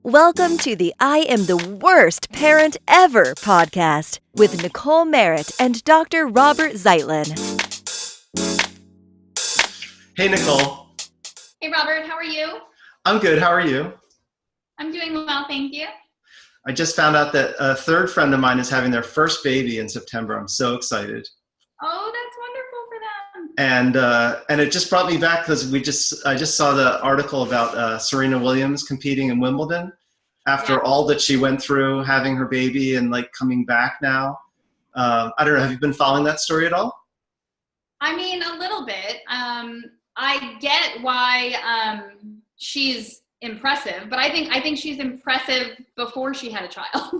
Welcome to the I Am the Worst Parent Ever podcast with Nicole Merritt and Dr. Robert Zeitlin. Hey, Nicole. Hey, Robert. How are you? I'm good. How are you? I'm doing well, thank you. I just found out that a third friend of mine is having their first baby in September. I'm so excited. Oh, that's wonderful for them. And it just brought me back because I just saw the article about Serena Williams competing in Wimbledon after all that she went through having her baby and like coming back now. I don't know. Have you been following that story at all? I mean, a little bit. I get why she's impressive, but I think she's impressive before she had a child.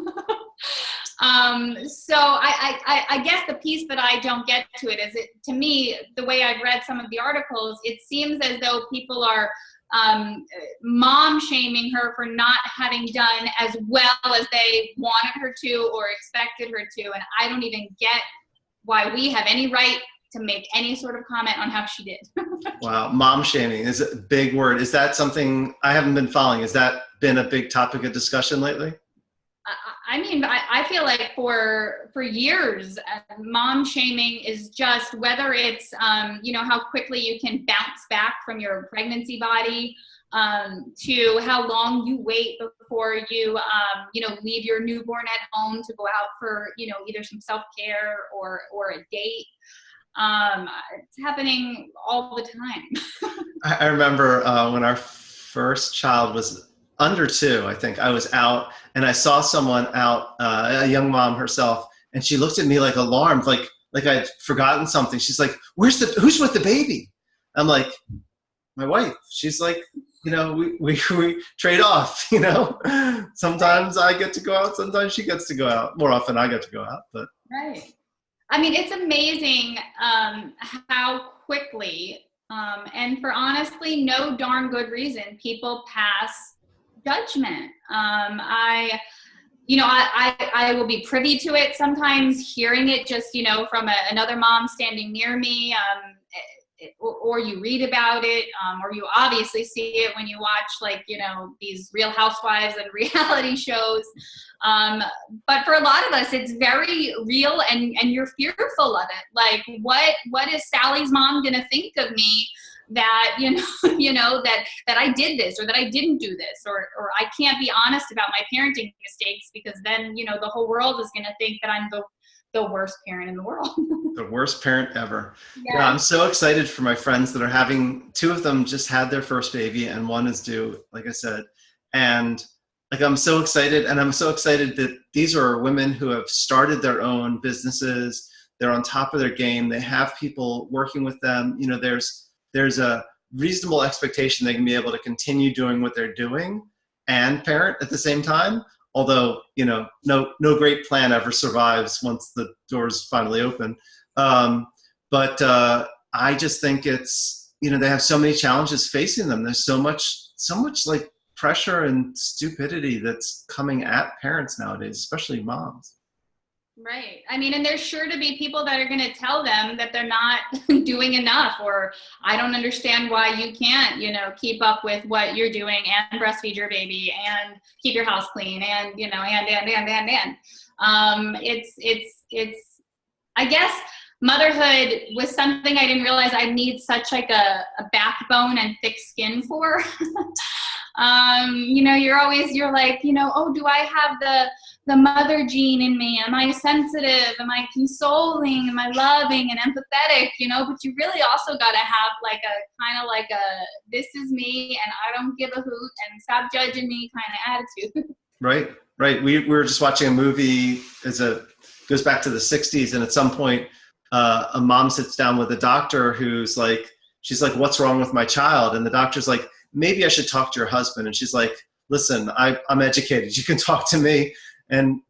So I guess the piece that I don't get to it is, to me, the way I've read some of the articles, it seems as though people are mom shaming her for not having done as well as they wanted her to or expected her to. And I don't even get why we have any right to make any sort of comment on how she did. Wow. Mom shaming is a big word. Is that something I haven't been following? Has that been a big topic of discussion lately? I mean, I feel like for years, mom shaming is just, whether it's, how quickly you can bounce back from your pregnancy body, to how long you wait before you, leave your newborn at home to go out for, either some self-care or a date. It's happening all the time. I remember when our first child was under 2, I think. I was out and I saw someone out, a young mom herself, and she looked at me like alarmed, like I'd forgotten something. She's like, who's with the baby? I'm like, my wife. She's like, we trade off, Sometimes I get to go out, sometimes she gets to go out. More often I get to go out, but. Right. I mean, it's amazing how quickly, and for honestly no darn good reason, people pass judgment. I will be privy to it sometimes, hearing it just, from another mom standing near me, or you read about it, or you obviously see it when you watch these Real Housewives and reality shows. But for a lot of us, it's very real, and you're fearful of it. Like, what is Sally's mom gonna think of me that, that I did this, or that I didn't do this, or I can't be honest about my parenting mistakes because then, the whole world is gonna think that I'm the worst parent in the world. The worst parent ever. Yeah. Yeah, I'm so excited for my friends that are having, 2 of them just had their first baby and 1 is due, like I said. And I'm so excited, and I'm so excited that these are women who have started their own businesses. They're on top of their game. They have people working with them. There's a reasonable expectation they can be able to continue doing what they're doing and parent at the same time. Although, no great plan ever survives once the doors finally open. But I just think it's, they have so many challenges facing them. There's so much like pressure and stupidity that's coming at parents nowadays, especially moms. Right. I mean, and there's sure to be people that are going to tell them that they're not doing enough, or I don't understand why you can't, keep up with what you're doing and breastfeed your baby and keep your house clean and, and. It's, I guess motherhood was something I didn't realize I need such like a backbone and thick skin for. You're like, oh, do I have the mother gene in me? Am I sensitive? Am I consoling? Am I loving and empathetic? But you really also got to have like a kind of like a, this is me and I don't give a hoot and stop judging me kind of attitude. Right. We were just watching a movie goes back to the 60s. And at some point, a mom sits down with a doctor she's like, what's wrong with my child? And the doctor's like, maybe I should talk to your husband. And she's like, listen, I'm educated. You can talk to me.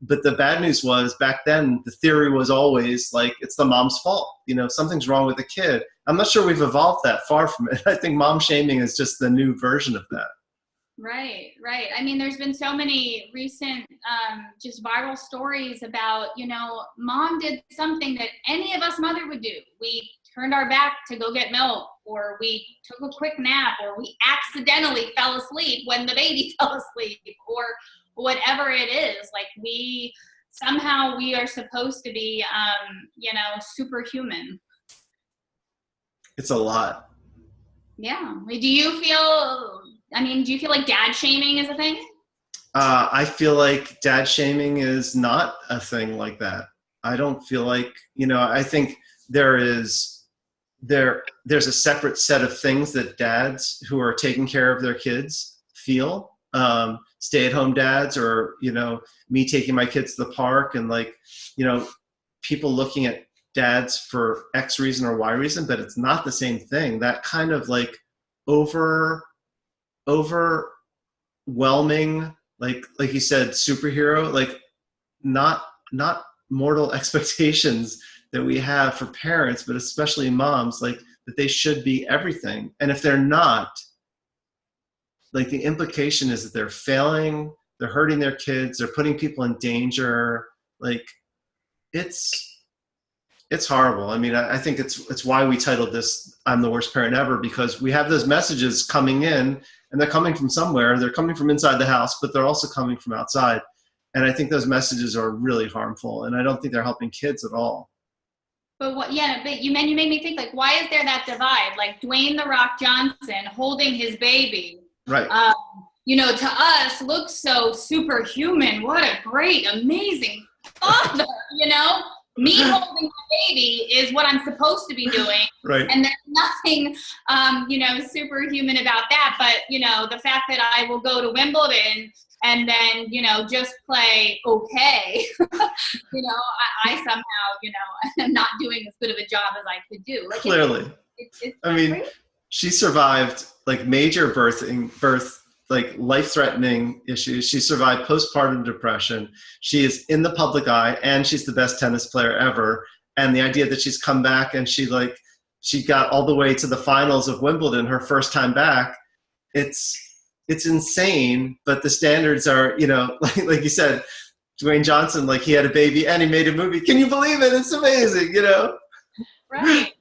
But the bad news was, back then, the theory was always like, it's the mom's fault. Something's wrong with the kid. I'm not sure we've evolved that far from it. I think mom shaming is just the new version of that. Right. I mean, there's been so many recent just viral stories about, mom did something that any of us mother would do. We turned our back to go get milk. or we took a quick nap, or we accidentally fell asleep when the baby fell asleep, or whatever it is. Like we are supposed to be, superhuman. It's a lot. Yeah. Do you feel like dad shaming is a thing? I feel like dad shaming is not a thing like that. I don't feel like, I think there's a separate set of things that dads who are taking care of their kids feel. Stay-at-home dads, or, me taking my kids to the park, and people looking at dads for X reason or Y reason, but it's not the same thing. That kind of overwhelming, like you said, superhero, not mortal expectations that we have for parents, but especially moms, that they should be everything. And if they're not, the implication is that they're failing, they're hurting their kids, they're putting people in danger. It's horrible. I mean, I think it's why we titled this "I'm the Worst Parent Ever," because we have those messages coming in, and they're coming from somewhere. They're coming from inside the house, but they're also coming from outside. And I think those messages are really harmful, and I don't think they're helping kids at all. But you made me think, why is there that divide? Like Dwayne "The Rock" Johnson holding his baby, right? To us looks so superhuman. What a great, amazing father, Me holding my baby is what I'm supposed to be doing. Right. And there's nothing, superhuman about that. But, the fact that I will go to Wimbledon and then, just play okay, I somehow, am not doing as good of a job as I could do. Clearly. Crazy. She survived major birth, life-threatening issues. She survived postpartum depression. She is in the public eye, and she's the best tennis player ever. And the idea that she's come back and she got all the way to the finals of Wimbledon her first time back, it's insane. But the standards are, like you said, Dwayne Johnson, he had a baby and he made a movie. Can you believe it? It's amazing, Right.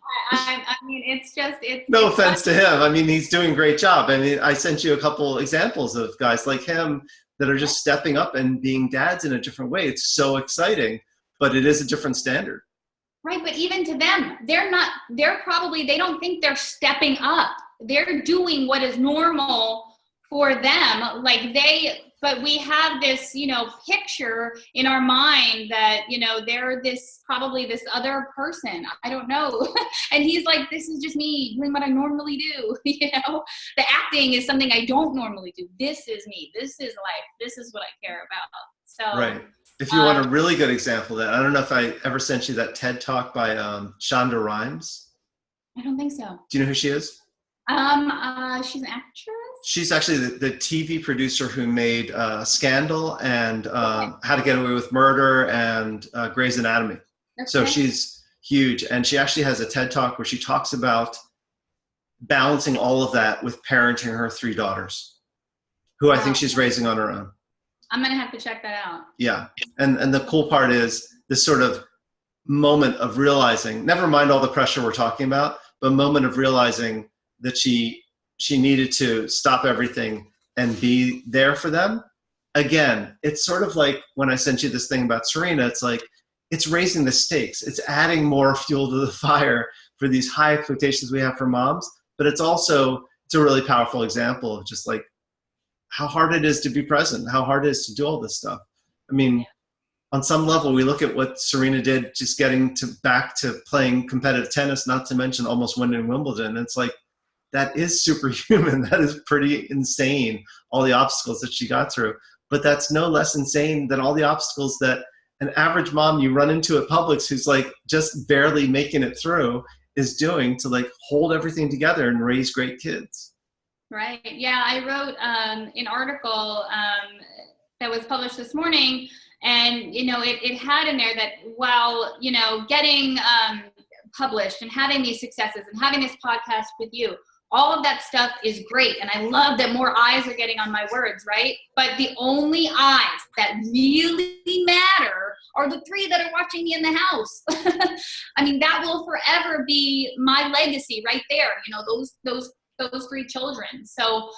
It's no offense to him. I mean, he's doing a great job. I mean, I sent you a couple examples of guys like him that are just stepping up and being dads in a different way. It's so exciting, but it is a different standard. Right. But even to them, they don't think they're stepping up. They're doing what is normal for them. But we have this, picture in our mind that, they're probably this other person. I don't know. And he's like, this is just me doing what I normally do. The acting is something I don't normally do. This is me. This is life. This is what I care about. So, right. If you want a really good example of that, I don't know if I ever sent you that TED Talk by Shonda Rhimes. I don't think so. Do you know who she is? She's an actress. She's actually the TV producer who made Scandal and How to Get Away with Murder and Grey's Anatomy. Okay. So she's huge. And she actually has a TED Talk where she talks about balancing all of that with parenting her 3 daughters, who I think she's raising on her own. I'm going to have to check that out. Yeah. And the cool part is this sort of moment of realizing, never mind all the pressure we're talking about, but a moment of realizing that she needed to stop everything and be there for them. Again, it's sort of like when I sent you this thing about Serena, it's like, it's raising the stakes. It's adding more fuel to the fire for these high expectations we have for moms. But it's a really powerful example of just how hard it is to be present, how hard it is to do all this stuff. I mean, on some level, we look at what Serena did, just getting back to playing competitive tennis, not to mention almost winning Wimbledon. It's like, that is superhuman. That is pretty insane, all the obstacles that she got through. But that's no less insane than all the obstacles that an average mom you run into at Publix who's just barely making it through is doing to hold everything together and raise great kids. Right. Yeah, I wrote an article that was published this morning, and it had in there that while getting published and having these successes and having this podcast with you, all of that stuff is great. And I love that more eyes are getting on my words, right? But the only eyes that really matter are the 3 that are watching me in the house. I mean, that will forever be my legacy right there. You know, those 3 children. So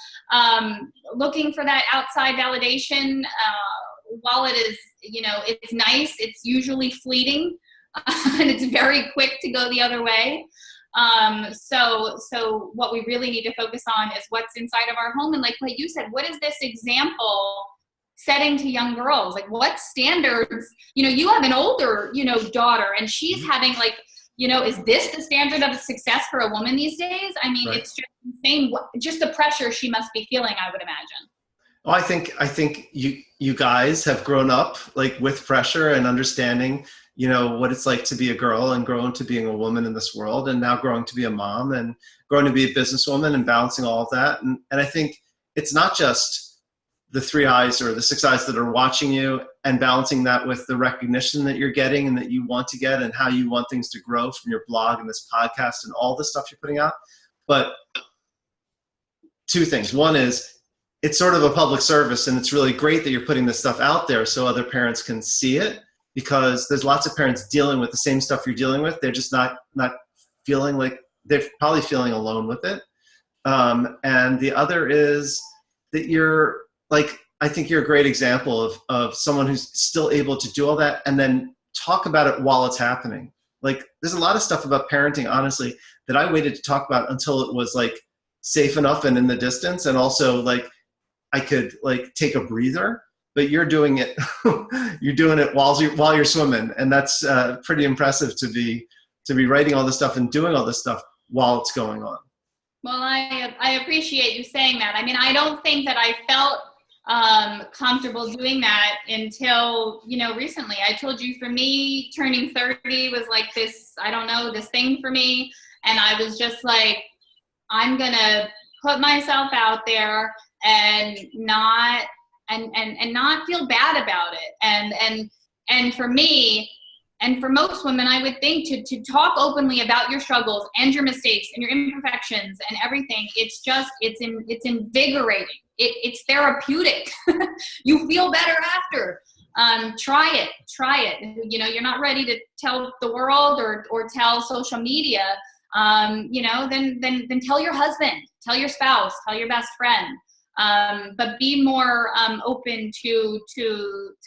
looking for that outside validation, while it is, you know, it's nice, it's usually fleeting and it's very quick to go the other way. So what we really need to focus on is what's inside of our home. And like you said, what is this example setting to young girls? Like, what standards, you know, you have an older, you know, daughter, and she's having like, you know, is this the standard of success for a woman these days? I mean, right. It's just insane. Just the pressure she must be feeling, I would imagine. Well, I think you guys have grown up like with pressure and understanding, you know, what it's like to be a girl and grow into being a woman in this world, and now growing to be a mom and growing to be a businesswoman and balancing all of that. And I think it's not just the 3 eyes or the 6 eyes that are watching you, and balancing that with the recognition that you're getting and that you want to get, and how you want things to grow from your blog and this podcast and all the stuff you're putting out. But 2 things. One is, it's sort of a public service, and it's really great that you're putting this stuff out there so other parents can see it, because there's lots of parents dealing with the same stuff you're dealing with. They're just not feeling like, they're probably feeling alone with it. And the other is that you're like, I think you're a great example of someone who's still able to do all that and then talk about it while it's happening. Like, there's a lot of stuff about parenting, honestly, that I waited to talk about until it was like safe enough and in the distance, and also like I could like take a breather. But you're doing it, you're doing it while you're swimming, and that's pretty impressive to be writing all this stuff and doing all this stuff while it's going on. Well, I appreciate you saying that. I mean, I don't think that I felt comfortable doing that until, you know, recently. I told you, for me, turning 30 was like this, I don't know, this thing for me, and I was just like, I'm gonna put myself out there and not feel bad about it. And for me, and for most women, I would think to talk openly about your struggles and your mistakes and your imperfections and everything, it's invigorating. It's therapeutic. You feel better after. Try it. You know, you're not ready to tell the world or tell social media, you know, then tell your husband, tell your spouse, tell your best friend. But be more open to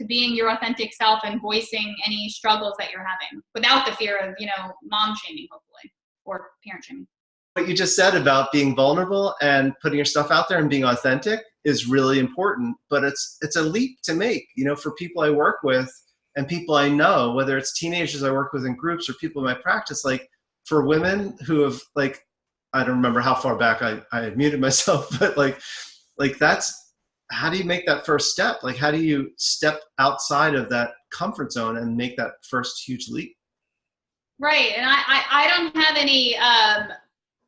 being your authentic self and voicing any struggles that you're having without the fear of, you know, mom shaming, hopefully, or parent shaming. What you just said about being vulnerable and putting your stuff out there and being authentic is really important, but it's a leap to make, you know, for people I work with and people I know, whether it's teenagers I work with in groups or people in my practice, like for women who have, like, I don't remember how far back I had muted myself, but like that's, how do you make that first step? Like, how do you step outside of that comfort zone and make that first huge leap? Right. And I don't have any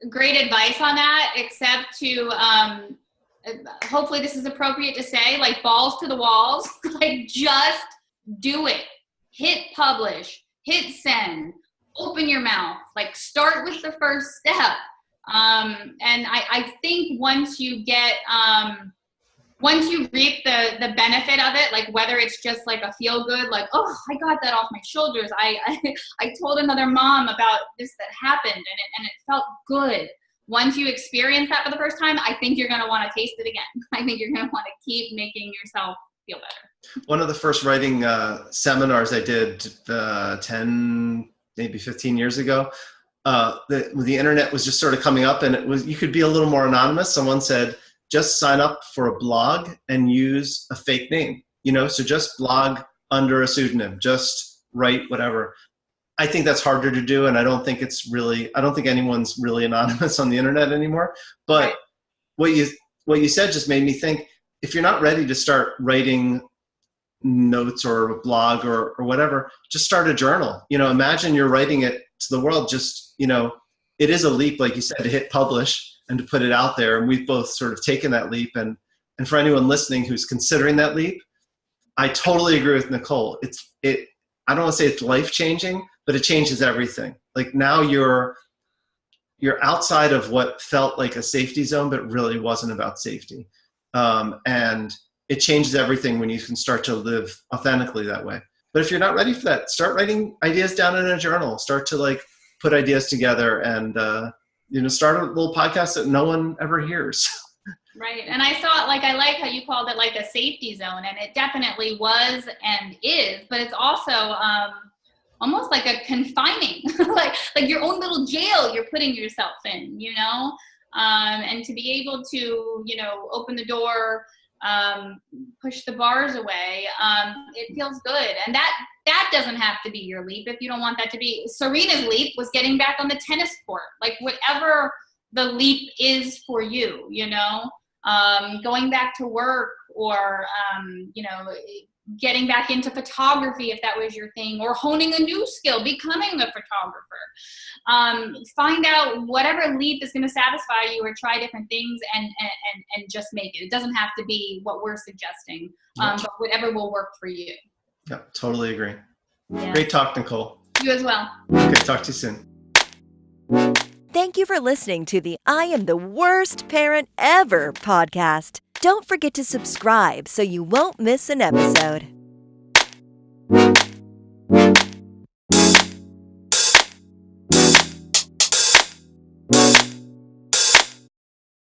great advice on that, except to, hopefully this is appropriate to say, like, balls to the walls, like, just do it. Hit publish, hit send, open your mouth, like, start with the first step. And I think once you get, once you reap the benefit of it, like whether it's just like a feel good, like, oh, I got that off my shoulders. I told another mom about this that happened and it felt good. Once you experience that for the first time, I think you're going to want to taste it again. I think you're going to want to keep making yourself feel better. One of the first writing seminars I did 10, maybe 15 years ago, the internet was just sort of coming up, and it was, you could be a little more anonymous. Someone said, just sign up for a blog and use a fake name, you know, so just blog under a pseudonym, just write whatever. I think that's harder to do, and I don't think anyone's really anonymous on the internet anymore. But what you said just made me think, if you're not ready to start writing notes or a blog or whatever, just start a journal. You know, imagine you're writing it to the world. Just, you know, it is a leap, like you said, to hit publish and to put it out there. And we've both sort of taken that leap. And for anyone listening who's considering that leap, I totally agree with Nicole. I don't want to say it's life-changing, but it changes everything. Like, now you're outside of what felt like a safety zone, but really wasn't about safety. And it changes everything when you can start to live authentically that way. But if you're not ready for that, start writing ideas down in a journal. Start to like put ideas together and, start a little podcast that no one ever hears. Right. And I saw it, like, I like how you called it like a safety zone, and it definitely was and is, but it's also almost like a confining, like your own little jail you're putting yourself in, and to be able to, open the door, push the bars away, it feels good. And that doesn't have to be your leap if you don't want that to be. Serena's leap was getting back on the tennis court, like whatever the leap is for you, going back to work, or, getting back into photography if that was your thing, or honing a new skill, becoming a photographer. Find out whatever leap is going to satisfy you, or try different things and just make it. It doesn't have to be what we're suggesting, but whatever will work for you. Yeah, totally agree. Yeah. Great talk, Nicole. You as well. Okay, talk to you soon. Thank you for listening to the I Am the Worst Parent Ever podcast. Don't forget to subscribe so you won't miss an episode.